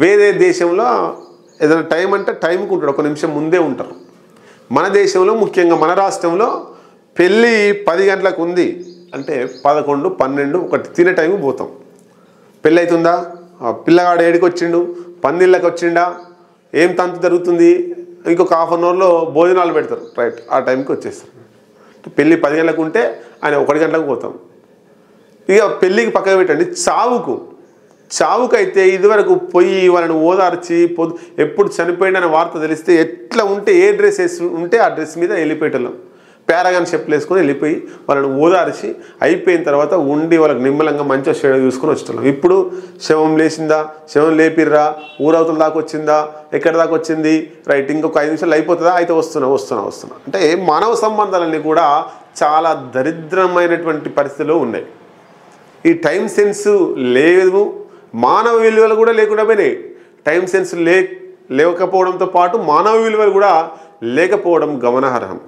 వేరే దేశంలో ఏదైనా టైం అంటే టైంకి ఉంటాడు, ఒక నిమిషం ముందే ఉంటారు. మన దేశంలో ముఖ్యంగా మన రాష్ట్రంలో పెళ్ళి 10 గంటలకు ఉంది అంటే 11, 12, 1 తినే టైంకి పోతాం. పెళ్ళి అవుతుందా, పిల్లగాడు ఏడికి వచ్చిండు, పందిళ్ళకి వచ్చిండా, ఏం తంతు జరుగుతుంది, ఇంకొక హాఫ్ అన్ అవర్లో భోజనాలు పెడతారు, రైట్ ఆ టైంకి వచ్చేస్తారు. పెళ్ళి 10 గంటలకు ఉంటే ఆయన 1 గంటలకు పోతాం. ఇక పెళ్ళికి పక్కన పెట్టండి, చావుకైతే ఇదివరకు పోయి వాళ్ళని ఓదార్చి ఎప్పుడు చనిపోయిందనే వార్త తెలిస్తే ఎట్లా ఉంటే ఏ డ్రెస్ వేసి ఉంటే ఆ డ్రెస్ మీద వెళ్ళిపోయేటోళ్ళం. పారాగాన్ చెప్పులు వేసుకొని వెళ్ళిపోయి వాళ్ళని ఓదార్చి అయిపోయిన తర్వాత ఉండి వాళ్ళకి నిమ్మలంగా మంచిగా షేడ్ చూసుకొని వచ్చేటోళ్ళం. ఇప్పుడు శవం లేచిందా, శవం లేపిర్రా, ఊరవతల దాకా వచ్చిందా, ఎక్కడి దాకా వచ్చింది, రైట్ ఇంకొక 5 నిమిషాలు అయిపోతుందా, అయితే వస్తున్నా అంటే మానవ సంబంధాలన్నీ కూడా చాలా దరిద్రమైనటువంటి పరిస్థితిలో ఉన్నాయి. ఈ టైం సెన్స్ లేదు, మానవ విలువలు కూడా లేకుండా పోయినాయి. టైం సెన్స్ లేకపోవడంతో పాటు మానవ విలువలు కూడా లేకపోవడం గమనార్హం.